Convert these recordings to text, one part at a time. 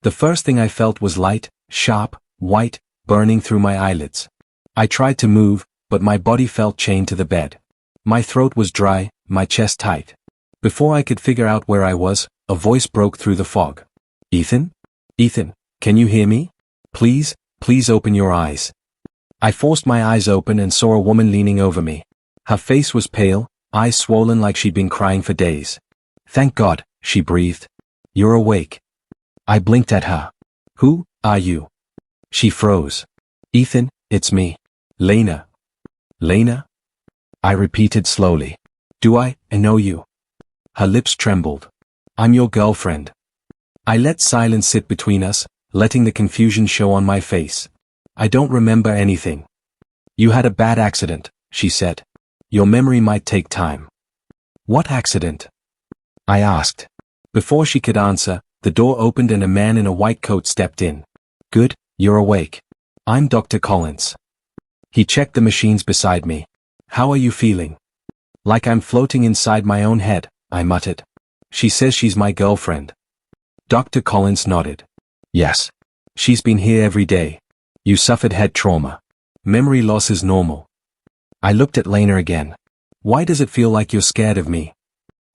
The first thing I felt was light, sharp, white, burning through my eyelids. I tried to move, but my body felt chained to the bed. My throat was dry, my chest tight. Before I could figure out where I was, a voice broke through the fog. Ethan? Ethan, can you hear me? Please, please open your eyes. I forced my eyes open and saw a woman leaning over me. Her face was pale, eyes swollen like she'd been crying for days. Thank God, she breathed. You're awake. I blinked at her. Who are you? She froze. Ethan, it's me. Lena. Lena? I repeated slowly. Do I know you? Her lips trembled. I'm your girlfriend. I let silence sit between us, letting the confusion show on my face. I don't remember anything. You had a bad accident, she said. Your memory might take time. What accident? I asked. Before she could answer, the door opened and a man in a white coat stepped in. Good, you're awake. I'm Dr. Collins. He checked the machines beside me. How are you feeling? Like I'm floating inside my own head, I muttered. She says she's my girlfriend. Dr. Collins nodded. Yes. She's been here every day. You suffered head trauma. Memory loss is normal. I looked at Lena again. Why does it feel like you're scared of me?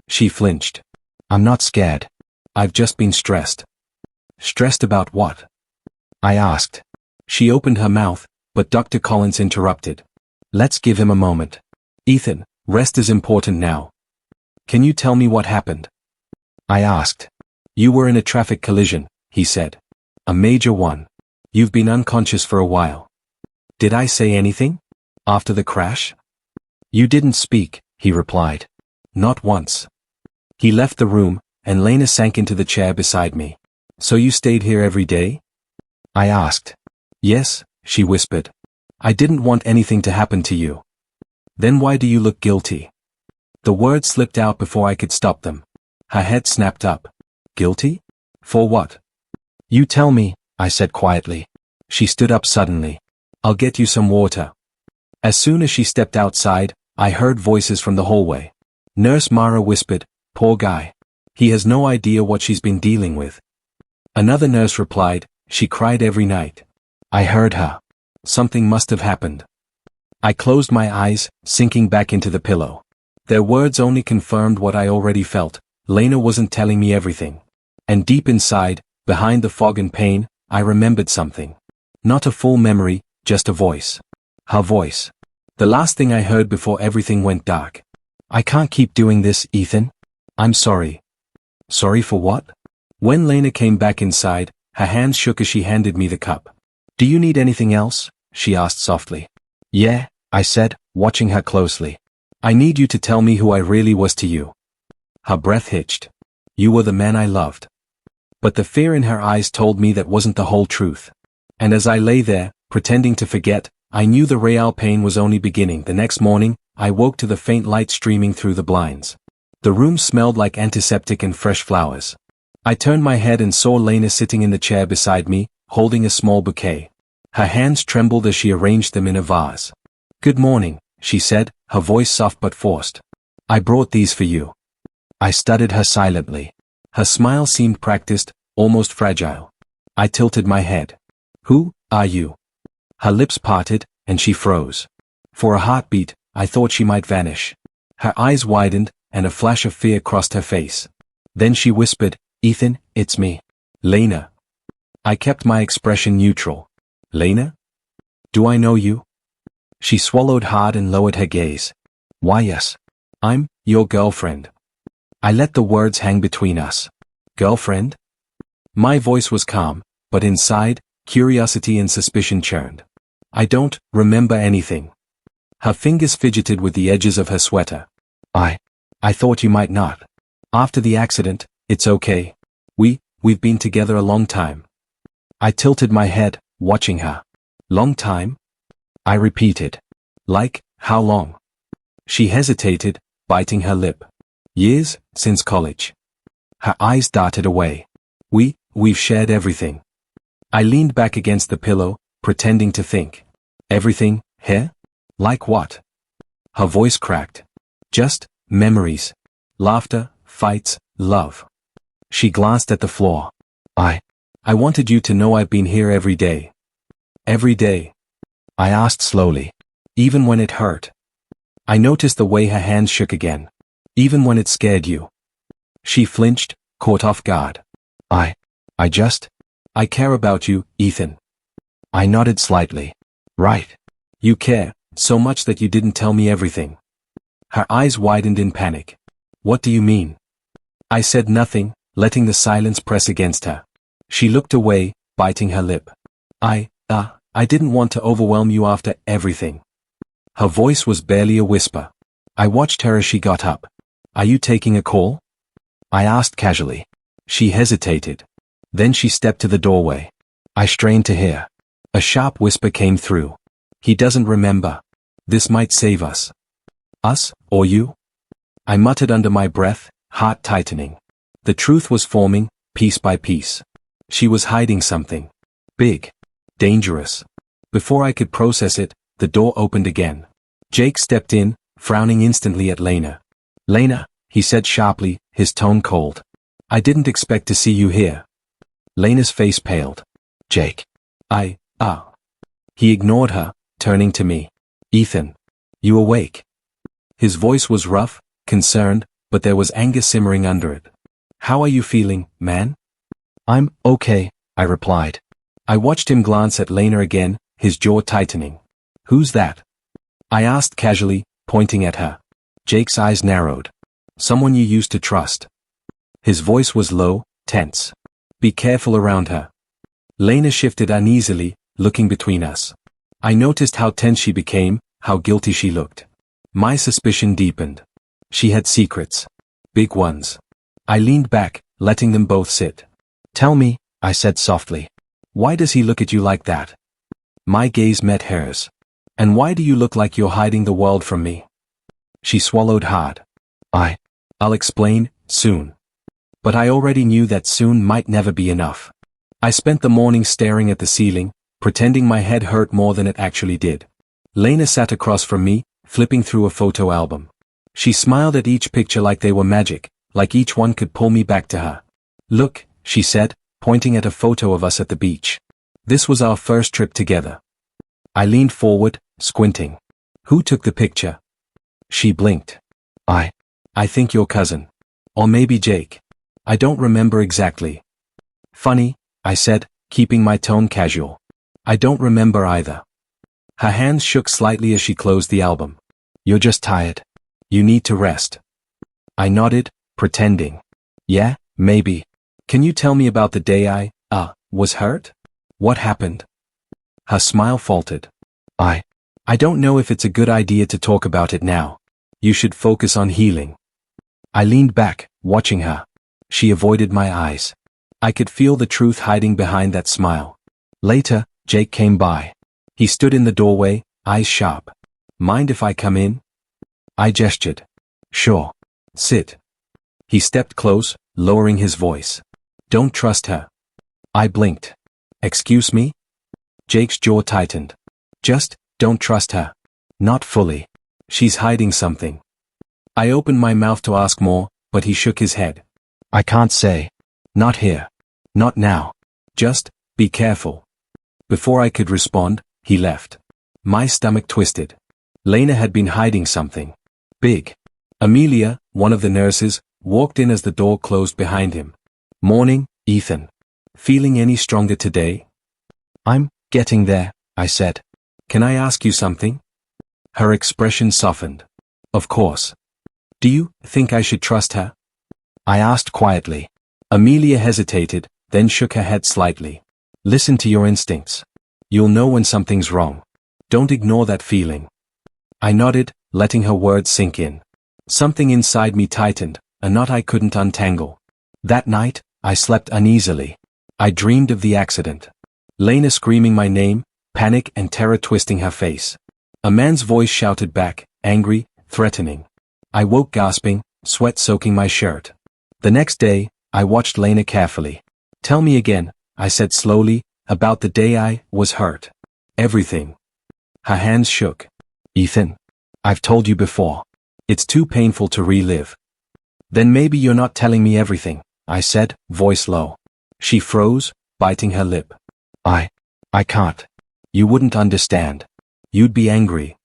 She flinched. I'm not scared. I've just been stressed. Stressed about what? I asked. She opened her mouth, but Dr. Collins interrupted. Let's give him a moment. Ethan, rest is important now. Can you tell me what happened? I asked. You were in a traffic collision, he said. A major one. You've been unconscious for a while. Did I say anything? After the crash? You didn't speak, he replied. Not once. He left the room, and Lena sank into the chair beside me. So you stayed here every day? I asked. Yes, she whispered. I didn't want anything to happen to you. Then why do you look guilty? The words slipped out before I could stop them. Her head snapped up. Guilty? For what? You tell me, I said quietly. She stood up suddenly. I'll get you some water. As soon as she stepped outside, I heard voices from the hallway. Nurse Mara whispered, poor guy. He has no idea what she's been dealing with. Another nurse replied, she cried every night. I heard her. Something must have happened. I closed my eyes, sinking back into the pillow. Their words only confirmed what I already felt. Lena wasn't telling me everything. And deep inside, behind the fog and pain, I remembered something. Not a full memory, just a voice. Her voice. The last thing I heard before everything went dark. I can't keep doing this, Ethan. I'm sorry. Sorry for what? When Lena came back inside, her hands shook as she handed me the cup. Do you need anything else? She asked softly. Yeah, I said, watching her closely. I need you to tell me who I really was to you. Her breath hitched. You were the man I loved. But the fear in her eyes told me that wasn't the whole truth. And as I lay there, pretending to forget, I knew the real pain was only beginning. The next morning, I woke to the faint light streaming through the blinds. The room smelled like antiseptic and fresh flowers. I turned my head and saw Lena sitting in the chair beside me, holding a small bouquet. Her hands trembled as she arranged them in a vase. Good morning, she said, her voice soft but forced. I brought these for you. I studied her silently. Her smile seemed practiced, almost fragile. I tilted my head. Who are you? Her lips parted, and she froze. For a heartbeat, I thought she might vanish. Her eyes widened, and a flash of fear crossed her face. Then she whispered, Ethan, it's me. Lena. I kept my expression neutral. Lena? Do I know you? She swallowed hard and lowered her gaze. Why yes. I'm your girlfriend. I let the words hang between us. Girlfriend? My voice was calm, but inside, curiosity and suspicion churned. I don't remember anything. Her fingers fidgeted with the edges of her sweater. I thought you might not. After the accident, it's okay. We've been together a long time. I tilted my head, watching her. Long time? I repeated. Like, how long? She hesitated, biting her lip. Years, since college. Her eyes darted away. We've shared everything. I leaned back against the pillow, pretending to think. Everything, here? Like what? Her voice cracked. Just memories. Laughter, fights, love. She glanced at the floor. I wanted you to know I've been here every day. Every day. I asked slowly. Even when it hurt. I noticed the way her hands shook again. Even when it scared you. She flinched, caught off guard. I care about you, Ethan. I nodded slightly. Right. You care, so much that you didn't tell me everything. Her eyes widened in panic. What do you mean? I said nothing, letting the silence press against her. She looked away, biting her lip. I didn't want to overwhelm you after everything. Her voice was barely a whisper. I watched her as she got up. Are you taking a call? I asked casually. She hesitated. Then she stepped to the doorway. I strained to hear. A sharp whisper came through. He doesn't remember. This might save us. Us, or you? I muttered under my breath, heart tightening. The truth was forming, piece by piece. She was hiding something. Big. Dangerous. Before I could process it, the door opened again. Jake stepped in, frowning instantly at Lena. Lena, he said sharply, his tone cold. I didn't expect to see you here. Lena's face paled. Jake. He ignored her, turning to me. Ethan. You awake? His voice was rough, concerned, but there was anger simmering under it. How are you feeling, man? I'm okay, I replied. I watched him glance at Lena again, his jaw tightening. Who's that? I asked casually, pointing at her. Jake's eyes narrowed. Someone you used to trust. His voice was low, tense. Be careful around her. Lena shifted uneasily, looking between us. I noticed how tense she became, how guilty she looked. My suspicion deepened. She had secrets. Big ones. I leaned back, letting them both sit. Tell me, I said softly. Why does he look at you like that? My gaze met hers. And why do you look like you're hiding the world from me? She swallowed hard. I'll explain, soon. But I already knew that soon might never be enough. I spent the morning staring at the ceiling, pretending my head hurt more than it actually did. Lena sat across from me, flipping through a photo album. She smiled at each picture like they were magic, like each one could pull me back to her. Look, she said, pointing at a photo of us at the beach. This was our first trip together. I leaned forward, squinting. Who took the picture? She blinked. I think your cousin. Or maybe Jake. I don't remember exactly. Funny, I said, keeping my tone casual. I don't remember either. Her hands shook slightly as she closed the album. You're just tired. You need to rest. I nodded, pretending. Yeah, maybe. Can you tell me about the day I was hurt? What happened? Her smile faltered. I don't know if it's a good idea to talk about it now. You should focus on healing. I leaned back, watching her. She avoided my eyes. I could feel the truth hiding behind that smile. Later, Jake came by. He stood in the doorway, eyes sharp. Mind if I come in? I gestured. Sure. Sit. He stepped close, lowering his voice. Don't trust her. I blinked. Excuse me? Jake's jaw tightened. Just, don't trust her. Not fully. She's hiding something. I opened my mouth to ask more, but he shook his head. I can't say. Not here. Not now. Just, be careful. Before I could respond, he left. My stomach twisted. Lena had been hiding something. Big. Amelia, one of the nurses, walked in as the door closed behind him. Morning, Ethan. Feeling any stronger today? I'm getting there, I said. Can I ask you something? Her expression softened. Of course. Do you think I should trust her? I asked quietly. Amelia hesitated, then shook her head slightly. Listen to your instincts. You'll know when something's wrong. Don't ignore that feeling. I nodded, letting her words sink in. Something inside me tightened, a knot I couldn't untangle. That night, I slept uneasily. I dreamed of the accident. Lena screaming my name, panic and terror twisting her face. A man's voice shouted back, angry, threatening. I woke gasping, sweat soaking my shirt. The next day, I watched Lena carefully. Tell me again, I said slowly, about the day I was hurt. Everything. Her hands shook. Ethan. I've told you before. It's too painful to relive. Then maybe you're not telling me everything, I said, voice low. She froze, biting her lip. I can't. You wouldn't understand. You'd be angry.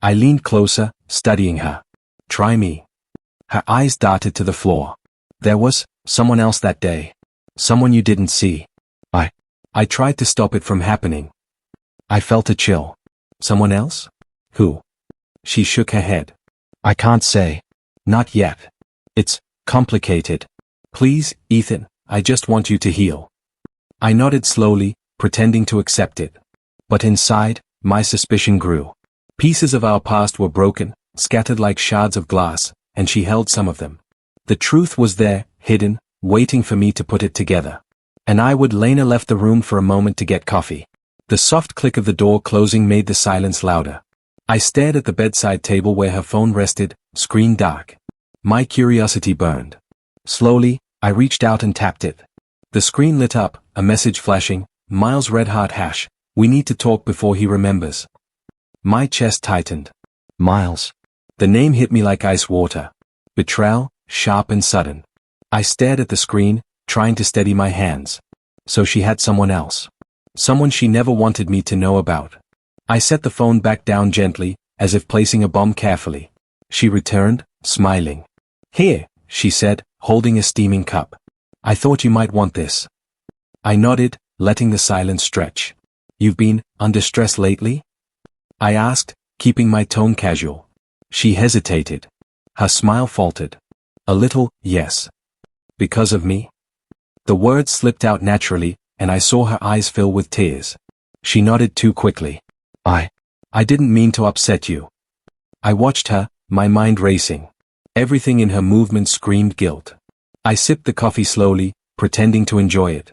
I leaned closer, studying her. Try me. Her eyes darted to the floor. There was someone else that day. Someone you didn't see. I tried to stop it from happening. I felt a chill. Someone else? Who? She shook her head. I can't say. Not yet. It's complicated. Please, Ethan, I just want you to heal. I nodded slowly, pretending to accept it. But inside, my suspicion grew. Pieces of our past were broken, scattered like shards of glass, and she held some of them. The truth was there, hidden, waiting for me to put it together. Lena left the room for a moment to get coffee. The soft click of the door closing made the silence louder. I stared at the bedside table where her phone rested, screen dark. My curiosity burned. Slowly, I reached out and tapped it. The screen lit up, a message flashing, Miles Red Heart Hash, we need to talk before he remembers. My chest tightened. Miles. The name hit me like ice water. Betrayal, sharp and sudden. I stared at the screen, trying to steady my hands. So she had someone else. Someone she never wanted me to know about. I set the phone back down gently, as if placing a bomb carefully. She returned, smiling. Here, she said, holding a steaming cup. I thought you might want this. I nodded, letting the silence stretch. You've been under stress lately? I asked, keeping my tone casual. She hesitated. Her smile faltered. A little, yes. Because of me? The words slipped out naturally, and I saw her eyes fill with tears. She nodded too quickly. I didn't mean to upset you. I watched her, my mind racing. Everything in her movement screamed guilt. I sipped the coffee slowly, pretending to enjoy it.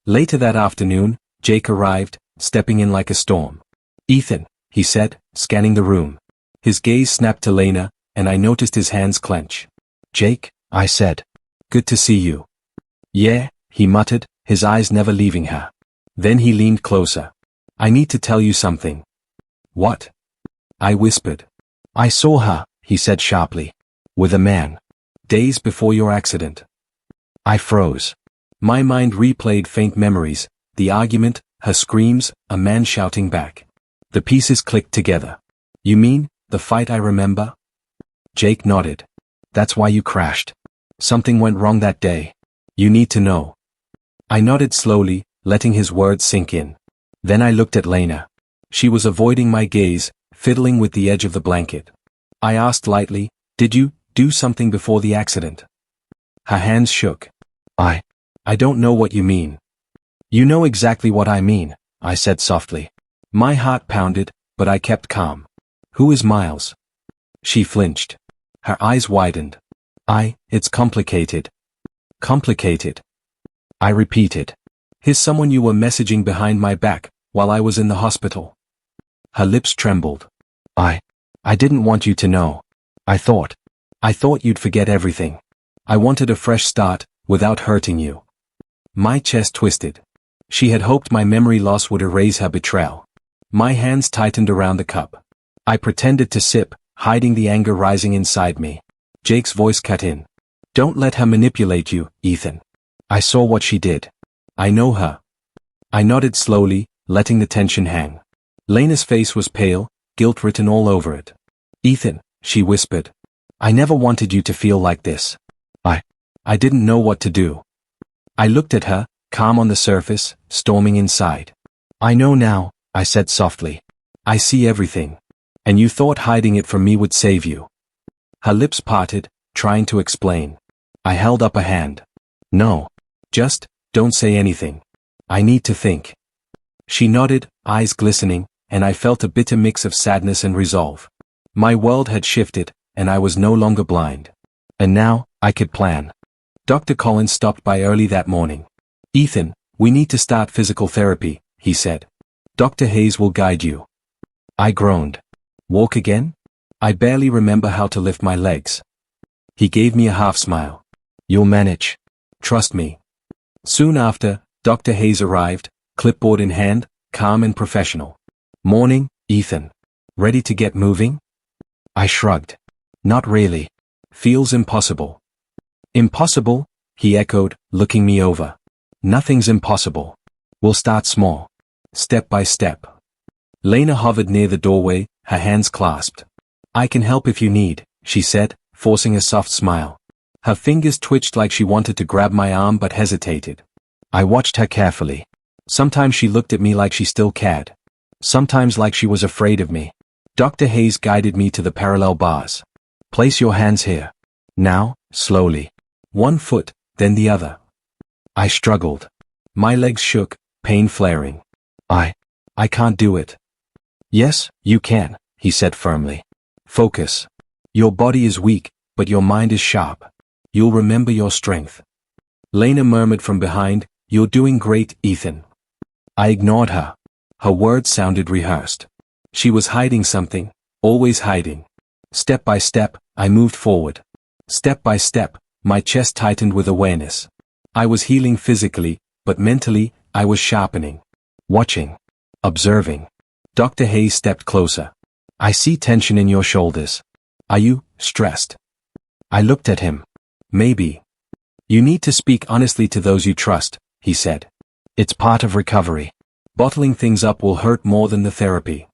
Later that afternoon, Jake arrived, stepping in like a storm. Ethan, he said, scanning the room. His gaze snapped to Lena, and I noticed his hands clench. Jake, I said. Good to see you. Yeah, he muttered, his eyes never leaving her. Then he leaned closer. I need to tell you something. What? I whispered. I saw her, he said sharply. With a man. Days before your accident. I froze. My mind replayed faint memories, the argument, her screams, a man shouting back. The pieces clicked together. You mean, the fight I remember? Jake nodded. That's why you crashed. Something went wrong that day. You need to know. I nodded slowly, letting his words sink in. Then I looked at Lena. She was avoiding my gaze, fiddling with the edge of the blanket. I asked lightly, did you do something before the accident? Her hands shook. I don't know what you mean. You know exactly what I mean, I said softly. My heart pounded, but I kept calm. Who is Miles? She flinched. Her eyes widened. It's complicated. Complicated. I repeated. He's someone you were messaging behind my back, while I was in the hospital. Her lips trembled. I didn't want you to know. I thought you'd forget everything. I wanted a fresh start, without hurting you. My chest twisted. She had hoped my memory loss would erase her betrayal. My hands tightened around the cup. I pretended to sip, hiding the anger rising inside me. Jake's voice cut in. Don't let her manipulate you, Ethan. I saw what she did. I know her. I nodded slowly, letting the tension hang. Lena's face was pale, guilt written all over it. Ethan, she whispered. I never wanted you to feel like this. I didn't know what to do. I looked at her, calm on the surface, storming inside. I know now, I said softly. I see everything. And you thought hiding it from me would save you. Her lips parted, trying to explain. I held up a hand. No. Just, don't say anything. I need to think. She nodded, eyes glistening, and I felt a bitter mix of sadness and resolve. My world had shifted, and I was no longer blind. And now, I could plan. Dr. Collins stopped by early that morning. Ethan, we need to start physical therapy, he said. Dr. Hayes will guide you. I groaned. Walk again? I barely remember how to lift my legs. He gave me a half smile. You'll manage. Trust me. Soon after, Dr. Hayes arrived, clipboard in hand, calm and professional. Morning, Ethan. Ready to get moving? I shrugged. Not really. Feels impossible. Impossible? He echoed, looking me over. Nothing's impossible. We'll start small. Step by step. Lena hovered near the doorway, her hands clasped. I can help if you need, she said, forcing a soft smile. Her fingers twitched like she wanted to grab my arm but hesitated. I watched her carefully. Sometimes she looked at me like she still cared. Sometimes like she was afraid of me. Dr. Hayes guided me to the parallel bars. Place your hands here. Now, slowly. One foot, then the other. I struggled. My legs shook, pain flaring. I can't do it. Yes, you can, he said firmly. Focus. Your body is weak, but your mind is sharp. You'll remember your strength. Lena murmured from behind, You're doing great, Ethan. I ignored her. Her words sounded rehearsed. She was hiding something, always hiding. Step by step, I moved forward. Step by step, my chest tightened with awareness. I was healing physically, but mentally, I was sharpening. Watching. Observing. Dr. Hayes stepped closer. I see tension in your shoulders. Are you stressed? I looked at him. Maybe. You need to speak honestly to those you trust, he said. It's part of recovery. Bottling things up will hurt more than the therapy.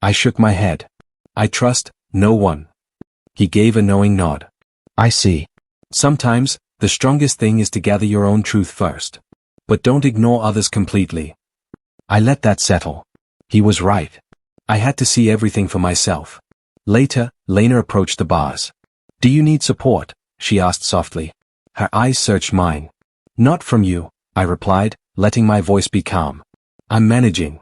I shook my head. I trust no one. He gave a knowing nod. I see. Sometimes, the strongest thing is to gather your own truth first. But don't ignore others completely. I let that settle. He was right. I had to see everything for myself. Later, Lena approached the bars. Do you need support? She asked softly. Her eyes searched mine. Not from you, I replied, letting my voice be calm. I'm managing.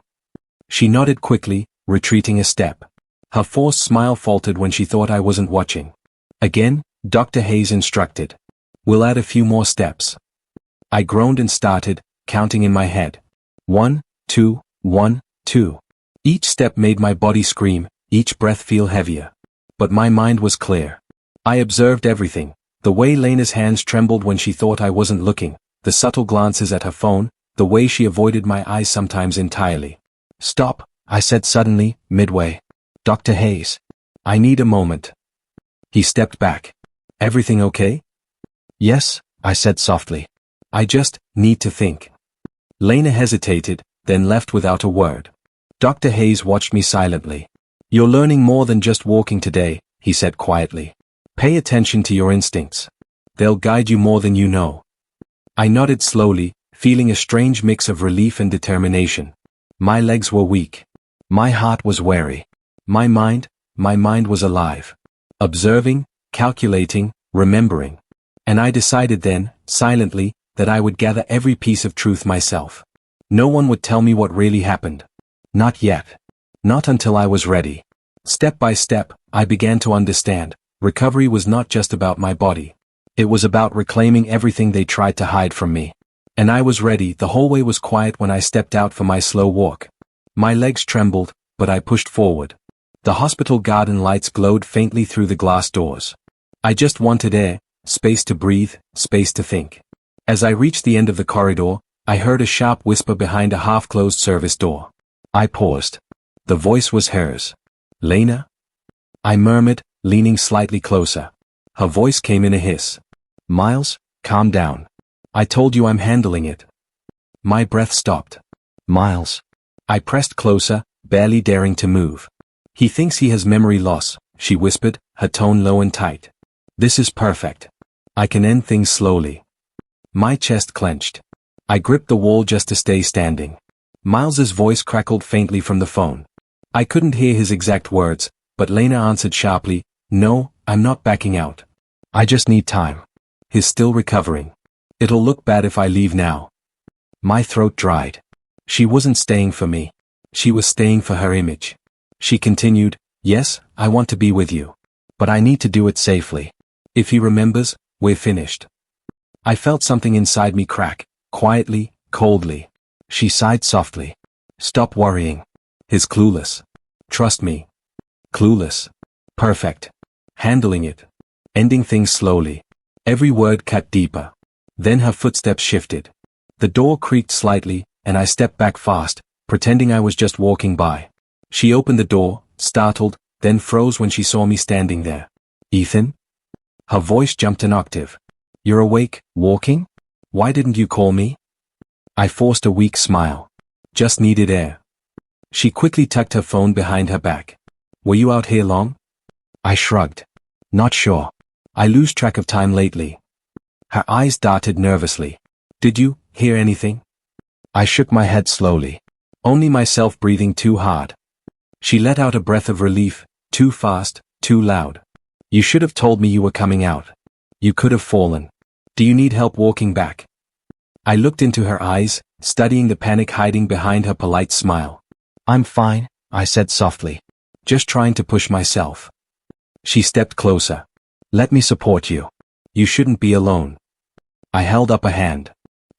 She nodded quickly, retreating a step. Her forced smile faltered when she thought I wasn't watching. Again, Dr. Hayes instructed. We'll add a few more steps. I groaned and started, counting in my head. 1, 2, 1, 2. Each step made my body scream, each breath feel heavier. But my mind was clear. I observed everything, the way Lena's hands trembled when she thought I wasn't looking, the subtle glances at her phone, the way she avoided my eyes sometimes entirely. Stop, I said suddenly, midway. Dr. Hayes. I need a moment. He stepped back. Everything okay? Yes, I said softly. I just need to think. Lena hesitated, then left without a word. Dr. Hayes watched me silently. You're learning more than just walking today, he said quietly. Pay attention to your instincts. They'll guide you more than you know. I nodded slowly, feeling a strange mix of relief and determination. My legs were weak. My heart was wary. My mind was alive. Observing, calculating, remembering. And I decided then, silently, that I would gather every piece of truth myself. No one would tell me what really happened. Not yet. Not until I was ready. Step by step, I began to understand. Recovery was not just about my body. It was about reclaiming everything they tried to hide from me. And I was ready. The hallway was quiet when I stepped out for my slow walk. My legs trembled, but I pushed forward. The hospital garden lights glowed faintly through the glass doors. I just wanted air, space to breathe, space to think. As I reached the end of the corridor, I heard a sharp whisper behind a half-closed service door. I paused. The voice was hers. Lena? I murmured, leaning slightly closer. Her voice came in a hiss. Miles, calm down. I told you I'm handling it. My breath stopped. Miles. I pressed closer, barely daring to move. He thinks he has memory loss, she whispered, her tone low and tight. This is perfect. I can end things slowly. My chest clenched. I gripped the wall just to stay standing. Miles's voice crackled faintly from the phone. I couldn't hear his exact words, but Lena answered sharply, No, I'm not backing out. I just need time. He's still recovering. It'll look bad if I leave now. My throat dried. She wasn't staying for me. She was staying for her image. She continued, Yes, I want to be with you. But I need to do it safely. If he remembers, we're finished. I felt something inside me crack, quietly, coldly. She sighed softly. Stop worrying. He's clueless. Trust me. Clueless. Perfect. Handling it. Ending things slowly. Every word cut deeper. Then her footsteps shifted. The door creaked slightly, and I stepped back fast, pretending I was just walking by. She opened the door, startled, then froze when she saw me standing there. Ethan? Her voice jumped an octave. You're awake, walking? Why didn't you call me? I forced a weak smile. Just needed air. She quickly tucked her phone behind her back. Were you out here long? I shrugged. Not sure. I lose track of time lately. Her eyes darted nervously. Did you hear anything? I shook my head slowly. Only myself breathing too hard. She let out a breath of relief, too fast, too loud. You should have told me you were coming out. You could have fallen. Do you need help walking back? I looked into her eyes, studying the panic hiding behind her polite smile. I'm fine, I said softly. Just trying to push myself. She stepped closer. Let me support you. You shouldn't be alone. I held up a hand.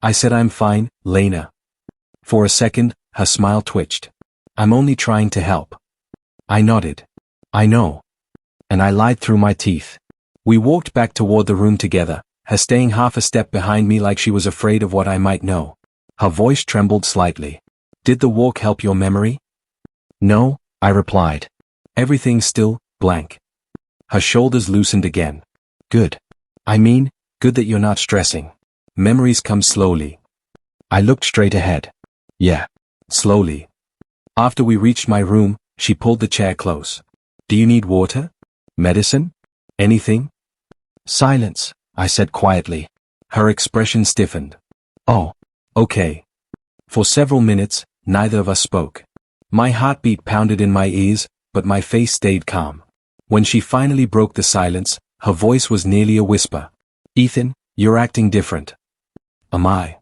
I said I'm fine, Lena. For a second, her smile twitched. I'm only trying to help. I nodded. I know. And I lied through my teeth. We walked back toward the room together, her staying half a step behind me like she was afraid of what I might know. Her voice trembled slightly. Did the walk help your memory? No, I replied. Everything's still blank. Her shoulders loosened again. Good. I mean, good that you're not stressing. Memories come slowly. I looked straight ahead. Yeah. Slowly. After we reached my room, she pulled the chair close. Do you need water? Medicine? Anything? Silence, I said quietly. Her expression stiffened. Oh, okay. For several minutes, neither of us spoke. My heartbeat pounded in my ears, but my face stayed calm. When she finally broke the silence, her voice was nearly a whisper. Ethan, you're acting different. Am I?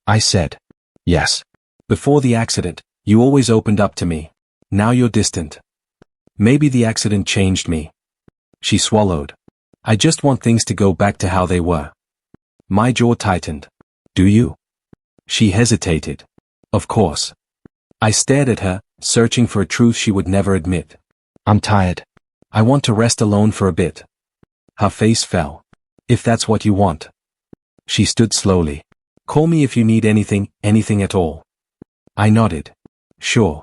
I said. Yes. Before the accident, you always opened up to me. Now you're distant. Maybe the accident changed me. She swallowed. I just want things to go back to how they were. My jaw tightened. Do you? She hesitated. Of course. I stared at her, searching for a truth she would never admit. I'm tired. I want to rest alone for a bit. Her face fell. If that's what you want. She stood slowly. Call me if you need anything, anything at all. I nodded. Sure.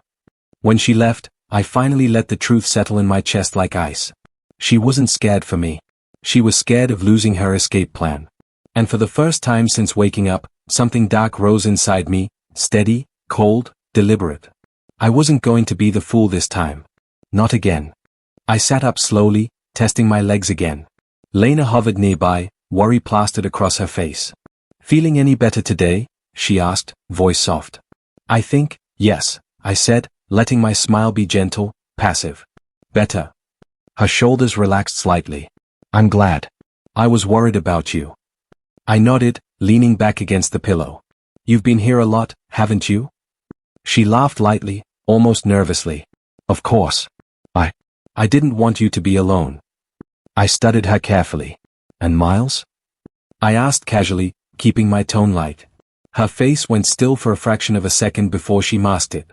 When she left, I finally let the truth settle in my chest like ice. She wasn't scared for me. She was scared of losing her escape plan. And for the first time since waking up, something dark rose inside me, steady, cold, deliberate. I wasn't going to be the fool this time. Not again. I sat up slowly, testing my legs again. Lena hovered nearby, worry plastered across her face. Feeling any better today? She asked, voice soft. I think, yes, I said, letting my smile be gentle, passive. Better. Her shoulders relaxed slightly. I'm glad. I was worried about you. I nodded, leaning back against the pillow. You've been here a lot, haven't you? She laughed lightly, almost nervously. Of course. I didn't want you to be alone. I studied her carefully. And Miles? I asked casually, keeping my tone light. Her face went still for a fraction of a second before she masked it.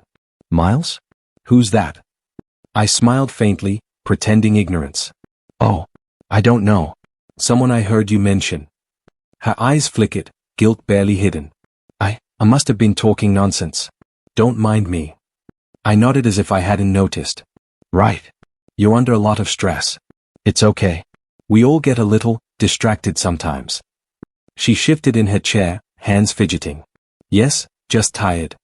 Miles? Who's that? I smiled faintly, pretending ignorance. Oh, I don't know. Someone I heard you mention. Her eyes flickered, guilt barely hidden. I must have been talking nonsense. Don't mind me. I nodded as if I hadn't noticed. Right. You're under a lot of stress. It's okay. We all get a little distracted sometimes. She shifted in her chair, hands fidgeting. Yes, just tired.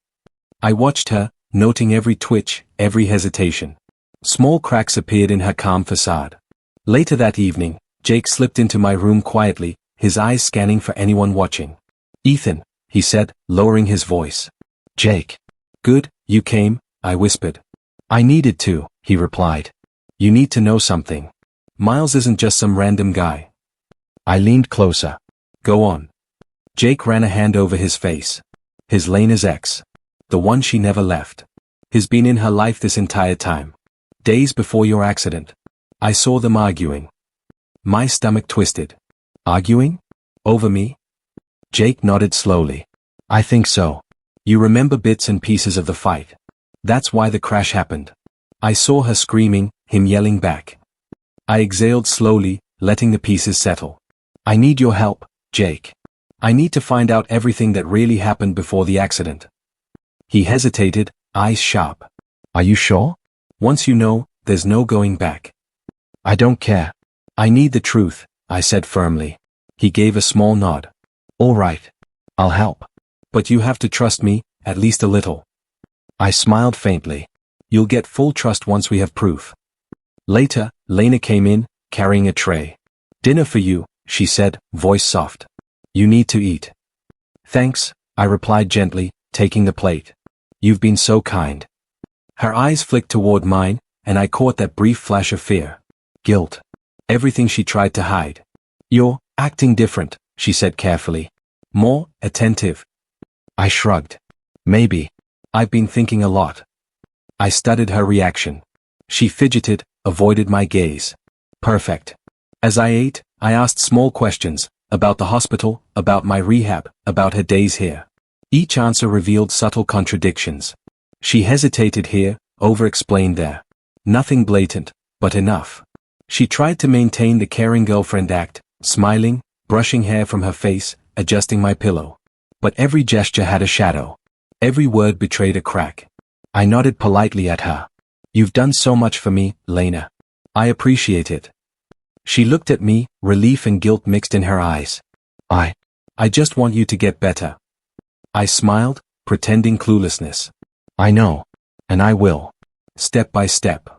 I watched her, noting every twitch, every hesitation. Small cracks appeared in her calm facade. Later that evening, Jake slipped into my room quietly, his eyes scanning for anyone watching. Ethan, he said, lowering his voice. Jake. Good, you came, I whispered. I needed to, he replied. You need to know something. Miles isn't just some random guy. I leaned closer. Go on. Jake ran a hand over his face. His Lena's ex. The one she never left. He's been in her life this entire time. Days before your accident. I saw them arguing. My stomach twisted. Arguing? Over me? Jake nodded slowly. I think so. You remember bits and pieces of the fight. That's why the crash happened. I saw her screaming, him yelling back. I exhaled slowly, letting the pieces settle. I need your help, Jake. I need to find out everything that really happened before the accident. He hesitated, eyes sharp. Are you sure? Once you know, there's no going back. I don't care. I need the truth, I said firmly. He gave a small nod. All right. I'll help. But you have to trust me, at least a little. I smiled faintly. You'll get full trust once we have proof. Later, Lena came in, carrying a tray. Dinner for you, she said, voice soft. You need to eat. Thanks, I replied gently, taking the plate. You've been so kind. Her eyes flicked toward mine, and I caught that brief flash of fear. Guilt. Everything she tried to hide. You're acting different, she said carefully. More attentive. I shrugged. Maybe. I've been thinking a lot. I studied her reaction. She fidgeted, avoided my gaze. Perfect. As I ate, I asked small questions, about the hospital, about my rehab, about her days here. Each answer revealed subtle contradictions. She hesitated here, over-explained there. Nothing blatant, but enough. She tried to maintain the caring girlfriend act, smiling, brushing hair from her face, adjusting my pillow. But every gesture had a shadow. Every word betrayed a crack. I nodded politely at her. You've done so much for me, Lena. I appreciate it. She looked at me, relief and guilt mixed in her eyes. I just want you to get better. I smiled, pretending cluelessness. I know. And I will. Step by step.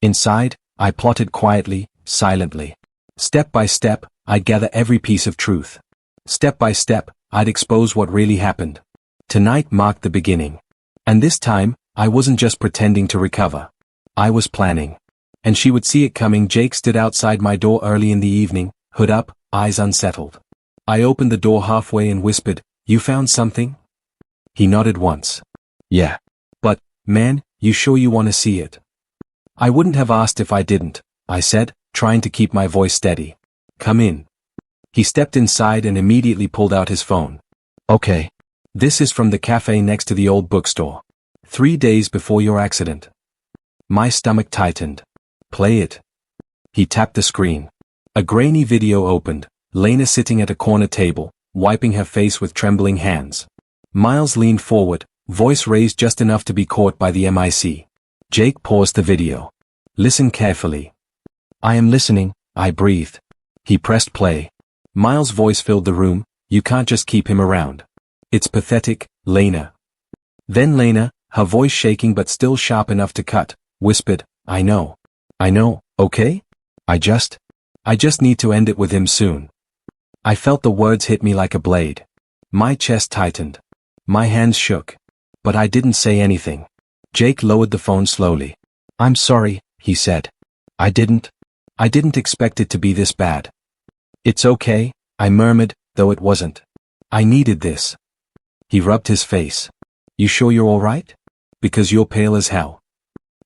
Inside, I plotted quietly, silently. Step by step, I'd gather every piece of truth. Step by step, I'd expose what really happened. Tonight marked the beginning. And this time, I wasn't just pretending to recover. I was planning. And she would see it coming. Jake stood outside my door early in the evening, hood up, eyes unsettled. I opened the door halfway and whispered, You found something? He nodded once. Yeah. But, man, you sure you want to see it? I wouldn't have asked if I didn't, I said, trying to keep my voice steady. Come in. He stepped inside and immediately pulled out his phone. Okay. This is from the cafe next to the old bookstore. 3 days before your accident. My stomach tightened. Play it. He tapped the screen. A grainy video opened, Lena sitting at a corner table, wiping her face with trembling hands. Miles leaned forward, voice raised just enough to be caught by the mic. Jake paused the video. Listen carefully. I am listening, I breathed. He pressed play. Miles' voice filled the room. You can't just keep him around. It's pathetic, Lena. Then Lena, her voice shaking but still sharp enough to cut, whispered, I know, okay? I just need to end it with him soon. I felt the words hit me like a blade. My chest tightened. My hands shook. But I didn't say anything. Jake lowered the phone slowly. I'm sorry, he said. I didn't expect it to be this bad. It's okay, I murmured, though it wasn't. I needed this. He rubbed his face. You sure you're all right? Because you're pale as hell.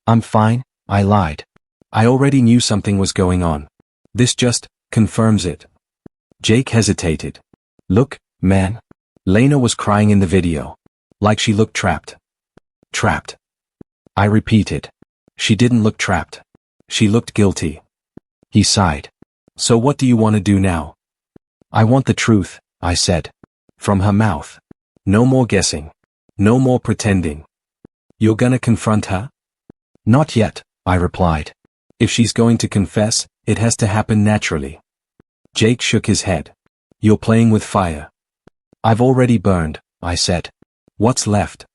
I'm fine, I lied. I already knew something was going on. This just confirms it. Jake hesitated. Look, man. Lena was crying in the video. Like she looked trapped. Trapped. I repeated. She didn't look trapped. She looked guilty. He sighed. So what do you want to do now? I want the truth, I said. From her mouth. No more guessing. No more pretending. You're gonna confront her? Not yet, I replied. If she's going to confess, it has to happen naturally. Jake shook his head. You're playing with fire. I've already burned, I said. What's left?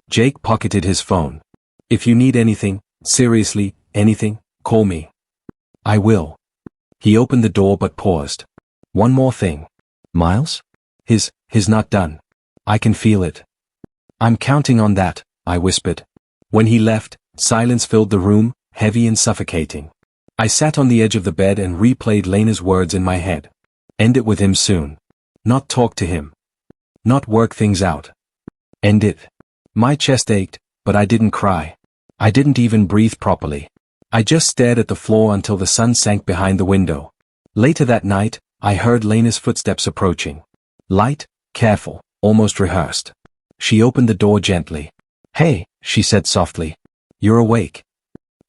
Jake pocketed his phone. If you need anything, seriously, anything, call me. I will. He opened the door but paused. One more thing. Miles? He's not done. I can feel it. I'm counting on that, I whispered. When he left, silence filled the room, heavy and suffocating. I sat on the edge of the bed and replayed Lena's words in my head. End it with him soon. Not talk to him. Not work things out. End it. My chest ached, but I didn't cry. I didn't even breathe properly. I just stared at the floor until the sun sank behind the window. Later that night, I heard Lena's footsteps approaching. Light, careful, almost rehearsed. She opened the door gently. Hey, she said softly. You're awake.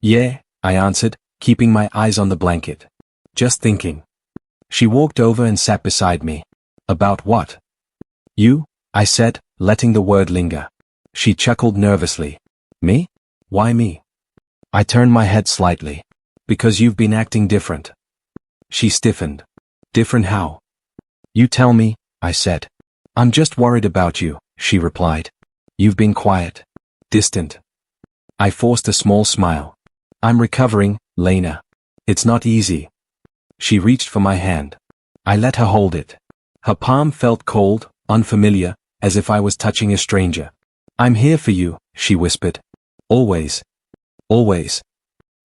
Yeah, I answered, keeping my eyes on the blanket. Just thinking. She walked over and sat beside me. About what? You, I said, letting the word linger. She chuckled nervously. Me? Why me? I turned my head slightly. Because you've been acting different. She stiffened. Different how? You tell me, I said. I'm just worried about you, she replied. You've been quiet. Distant. I forced a small smile. I'm recovering, Lena. It's not easy. She reached for my hand. I let her hold it. Her palm felt cold, unfamiliar, as if I was touching a stranger. I'm here for you, she whispered. Always. Always.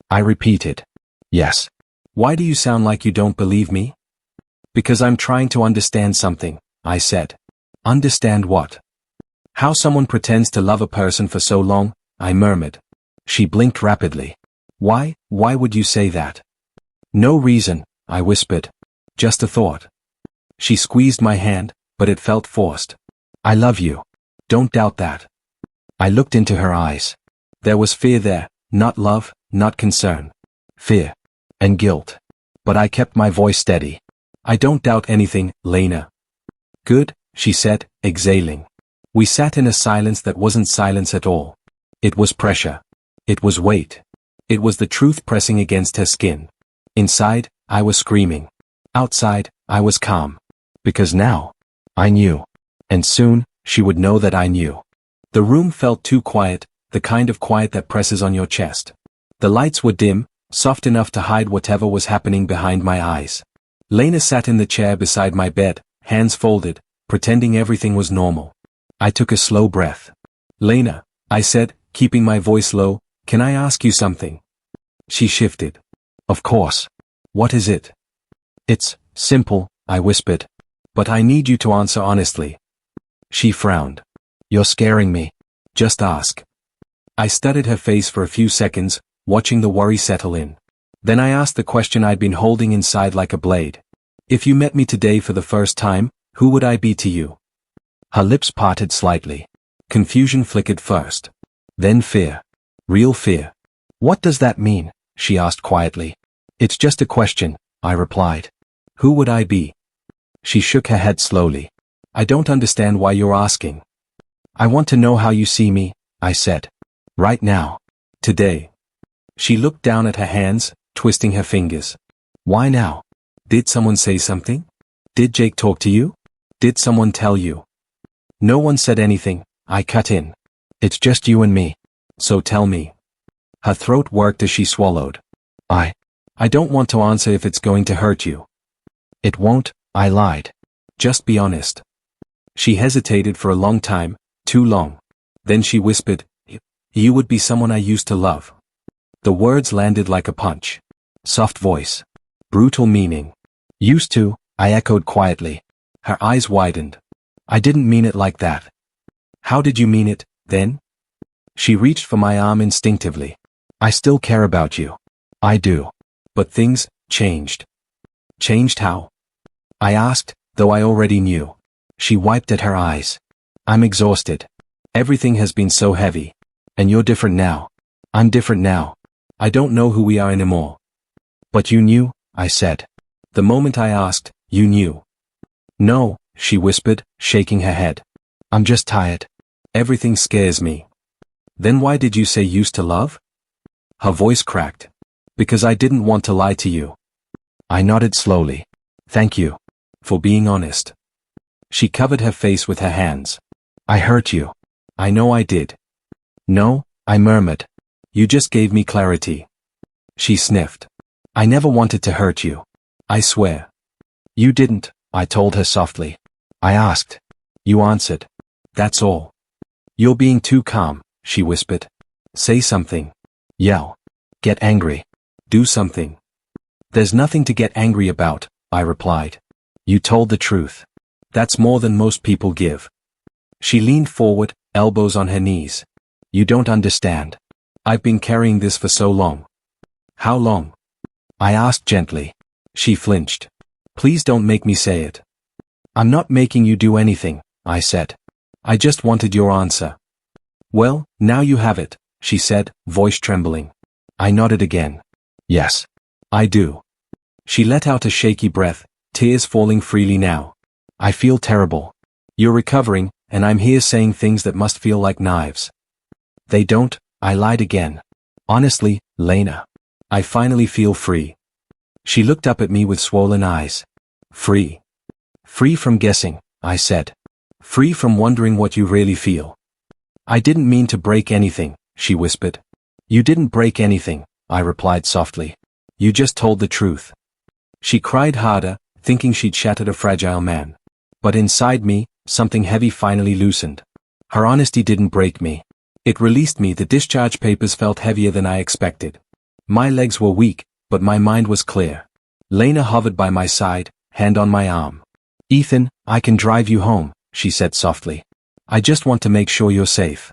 I repeated. Yes. Why do you sound like you don't believe me? Because I'm trying to understand something, I said. Understand what? How someone pretends to love a person for so long, I murmured. She blinked rapidly. Why would you say that? No reason, I whispered. Just a thought. She squeezed my hand, but it felt forced. I love you. Don't doubt that. I looked into her eyes. There was fear there, not love, not concern. Fear. And guilt. But I kept my voice steady. I don't doubt anything, Lena. Good, she said, exhaling. We sat in a silence that wasn't silence at all. It was pressure. It was weight. It was the truth pressing against her skin. Inside, I was screaming. Outside, I was calm. Because now, I knew. And soon, she would know that I knew. The room felt too quiet, the kind of quiet that presses on your chest. The lights were dim, soft enough to hide whatever was happening behind my eyes. Lena sat in the chair beside my bed, hands folded, pretending everything was normal. I took a slow breath. Lena, I said, keeping my voice low, can I ask you something? She shifted. Of course. What is it? It's simple, I whispered. But I need you to answer honestly. She frowned. You're scaring me. Just ask. I studied her face for a few seconds, watching the worry settle in. Then I asked the question I'd been holding inside like a blade. If you met me today for the first time, who would I be to you? Her lips parted slightly. Confusion flickered first. Then fear. Real fear. What does that mean? She asked quietly. It's just a question, I replied. Who would I be? She shook her head slowly. I don't understand why you're asking. I want to know how you see me, I said. Right now. Today. She looked down at her hands, twisting her fingers. Why now? Did someone say something? Did Jake talk to you? Did someone tell you? No one said anything, I cut in. It's just you and me. So tell me. Her throat worked as she swallowed. I don't want to answer if it's going to hurt you. It won't, I lied. Just be honest. She hesitated for a long time, too long. Then she whispered, You would be someone I used to love. The words landed like a punch. Soft voice. Brutal meaning. Used to, I echoed quietly. Her eyes widened. I didn't mean it like that. How did you mean it, then? She reached for my arm instinctively. I still care about you. I do. But things changed. Changed how? I asked, though I already knew. She wiped at her eyes. I'm exhausted. Everything has been so heavy. And you're different now. I'm different now. I don't know who we are anymore. But you knew, I said. The moment I asked, you knew. No, she whispered, shaking her head. I'm just tired. Everything scares me. Then why did you say used to love? Her voice cracked. Because I didn't want to lie to you. I nodded slowly. Thank you. For being honest. She covered her face with her hands. I hurt you. I know I did. No, I murmured. You just gave me clarity. She sniffed. I never wanted to hurt you. I swear. You didn't, I told her softly. I asked. You answered. That's all. You're being too calm, she whispered. Say something. Yell. Get angry. Do something. There's nothing to get angry about, I replied. You told the truth. That's more than most people give. She leaned forward, elbows on her knees. You don't understand. I've been carrying this for so long. How long? I asked gently. She flinched. Please don't make me say it. I'm not making you do anything, I said. I just wanted your answer. Well, now you have it, she said, voice trembling. I nodded again. Yes. I do. She let out a shaky breath, tears falling freely now. I feel terrible. You're recovering, and I'm here saying things that must feel like knives. They don't, I lied again. Honestly, Lena. I finally feel free. She looked up at me with swollen eyes. Free. Free from guessing, I said. Free from wondering what you really feel. I didn't mean to break anything, she whispered. You didn't break anything, I replied softly. You just told the truth. She cried harder, thinking she'd shattered a fragile man. But inside me, something heavy finally loosened. Her honesty didn't break me. It released me. The discharge papers felt heavier than I expected. My legs were weak, but my mind was clear. Lena hovered by my side, hand on my arm. Ethan, I can drive you home, she said softly. I just want to make sure you're safe.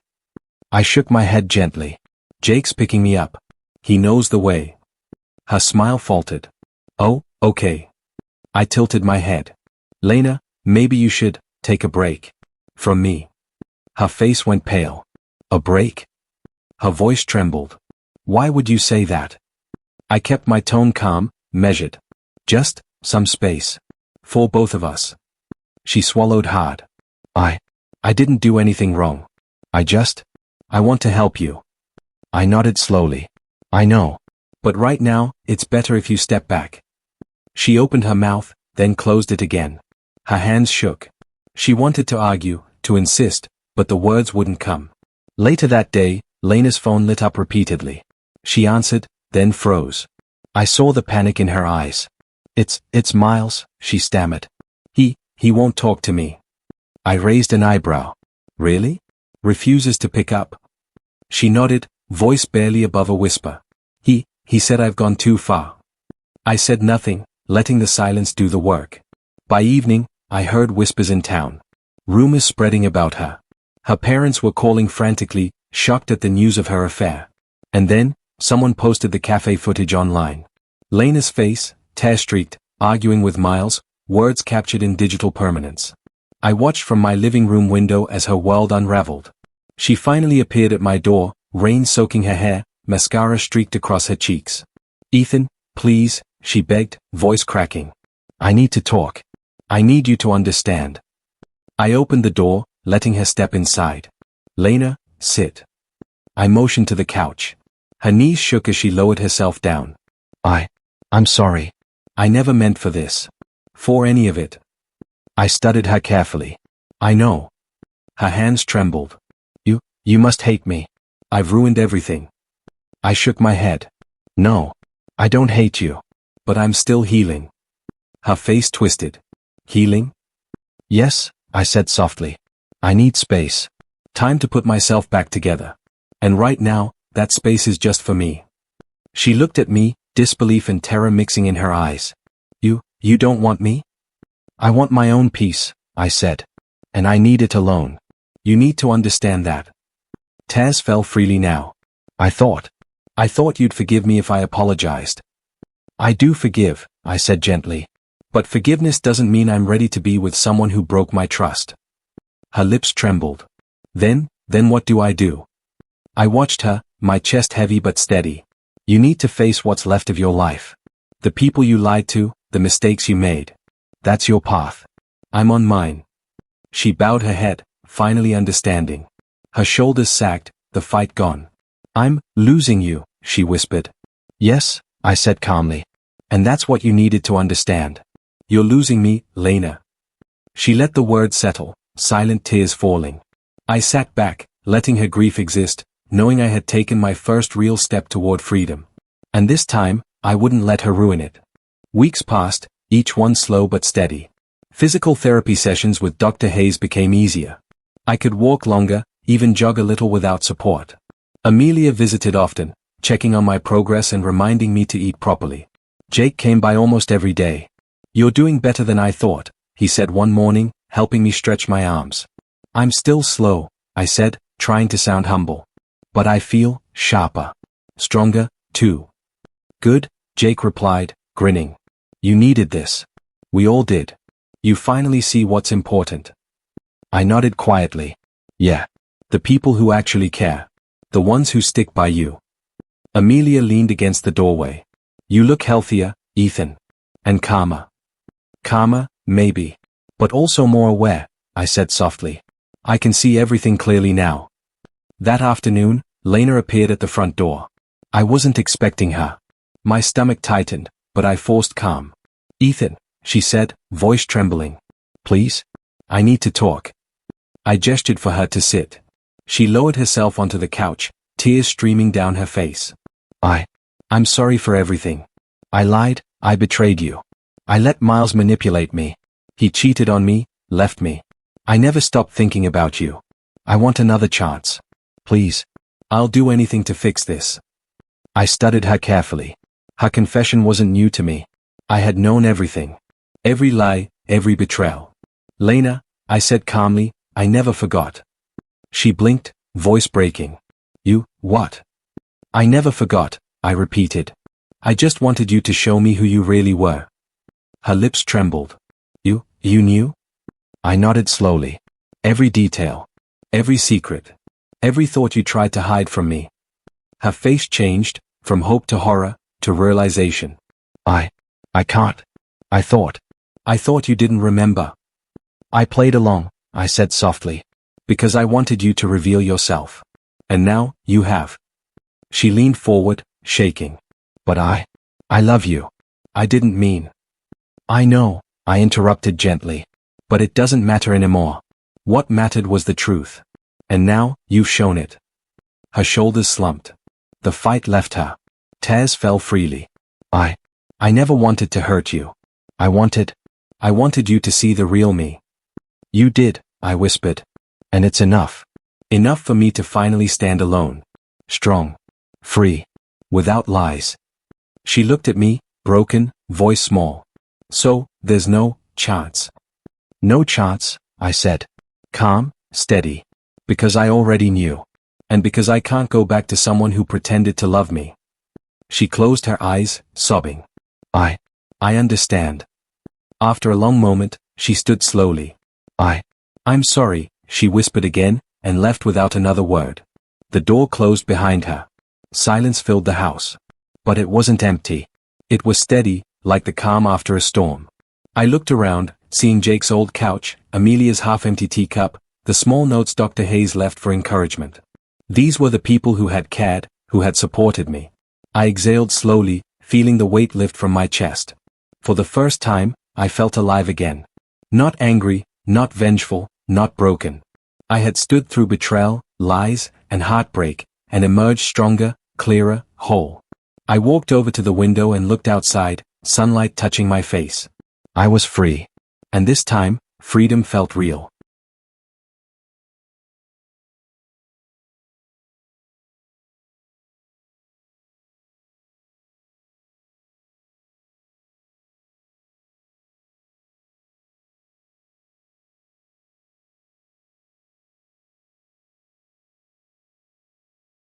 I shook my head gently. Jake's picking me up. He knows the way. Her smile faltered. Oh, okay. I tilted my head. Lena, maybe you should take a break. From me. Her face went pale. A break? Her voice trembled. Why would you say that? I kept my tone calm, measured. Just some space. For both of us. She swallowed hard. I didn't do anything wrong. I want to help you. I nodded slowly. I know. But right now, it's better if you step back. She opened her mouth, then closed it again. Her hands shook. She wanted to argue, to insist, but the words wouldn't come. Later that day, Lena's phone lit up repeatedly. She answered, then froze. I saw the panic in her eyes. It's Miles, she stammered. He won't talk to me. I raised an eyebrow. Really? Refuses to pick up? She nodded, voice barely above a whisper. He said I've gone too far. I said nothing, letting the silence do the work. By evening, I heard whispers in town. Rumors spreading about her. Her parents were calling frantically, shocked at the news of her affair. And then, someone posted the cafe footage online. Lena's face, tear-streaked, arguing with Miles, words captured in digital permanence. I watched from my living room window as her world unraveled. She finally appeared at my door, rain soaking her hair, mascara streaked across her cheeks. Ethan, please, she begged, voice cracking. I need to talk. I need you to understand. I opened the door, letting her step inside. Lena, sit. I motioned to the couch. Her knees shook as she lowered herself down. I'm sorry. I never meant for this. For any of it. I studied her carefully. I know. Her hands trembled. You must hate me. I've ruined everything. I shook my head. No. I don't hate you. But I'm still healing. Her face twisted. Healing? Yes, I said softly. I need space. Time to put myself back together. And right now, that space is just for me. She looked at me, disbelief and terror mixing in her eyes. You don't want me? I want my own peace, I said. And I need it alone. You need to understand that. Tears fell freely now. I thought you'd forgive me if I apologized. I do forgive, I said gently. But forgiveness doesn't mean I'm ready to be with someone who broke my trust. Her lips trembled. Then what do? I watched her, my chest heavy but steady. You need to face what's left of your life. The people you lied to, the mistakes you made. That's your path. I'm on mine. She bowed her head, finally understanding. Her shoulders sagged, the fight gone. I'm losing you, she whispered. Yes, I said calmly. And that's what you needed to understand. You're losing me, Lena. She let the words settle, silent tears falling. I sat back, letting her grief exist, knowing I had taken my first real step toward freedom. And this time, I wouldn't let her ruin it. Weeks passed, each one slow but steady. Physical therapy sessions with Dr. Hayes became easier. I could walk longer, even jog a little without support. Amelia visited often, checking on my progress and reminding me to eat properly. Jake came by almost every day. You're doing better than I thought, he said one morning, helping me stretch my arms. I'm still slow, I said, trying to sound humble. But I feel sharper. Stronger, too. Good, Jake replied, grinning. You needed this. We all did. You finally see what's important. I nodded quietly. Yeah. The people who actually care. The ones who stick by you. Amelia leaned against the doorway. You look healthier, Ethan. And calmer. Calmer, maybe. But also more aware, I said softly. I can see everything clearly now. That afternoon, Lena appeared at the front door. I wasn't expecting her. My stomach tightened, but I forced calm. Ethan, she said, voice trembling. Please? I need to talk. I gestured for her to sit. She lowered herself onto the couch, tears streaming down her face. I'm sorry for everything. I lied, I betrayed you. I let Miles manipulate me. He cheated on me, left me. I never stopped thinking about you. I want another chance. Please. I'll do anything to fix this. I studied her carefully. Her confession wasn't new to me. I had known everything. Every lie, every betrayal. Lena, I said calmly, I never forgot. She blinked, voice breaking. You, what? I never forgot, I repeated. I just wanted you to show me who you really were. Her lips trembled. You knew? I nodded slowly. Every detail. Every secret. Every thought you tried to hide from me. Her face changed, from hope to horror, to realization. I can't. I thought you didn't remember. I played along, I said softly. Because I wanted you to reveal yourself. And now, you have. She leaned forward, shaking. But I love you. I didn't mean. I know, I interrupted gently. But it doesn't matter anymore. What mattered was the truth. And now, you've shown it. Her shoulders slumped. The fight left her. Tears fell freely. I never wanted to hurt you. I wanted you to see the real me. You did, I whispered. And it's enough. Enough for me to finally stand alone. Strong. Free. Without lies. She looked at me, broken, voice small. So, there's no chance. No chance, I said. Calm, steady. Because I already knew. And because I can't go back to someone who pretended to love me. She closed her eyes, sobbing. I understand. After a long moment, she stood slowly. I'm sorry, she whispered again, and left without another word. The door closed behind her. Silence filled the house. But it wasn't empty. It was steady, like the calm after a storm. I looked around, seeing Jake's old couch, Amelia's half-empty teacup, the small notes Dr. Hayes left for encouragement. These were the people who had cared, who had supported me. I exhaled slowly, feeling the weight lift from my chest. For the first time, I felt alive again. Not angry, not vengeful, not broken. I had stood through betrayal, lies, and heartbreak, and emerged stronger, clearer, whole. I walked over to the window and looked outside, sunlight touching my face. I was free. And this time, freedom felt real.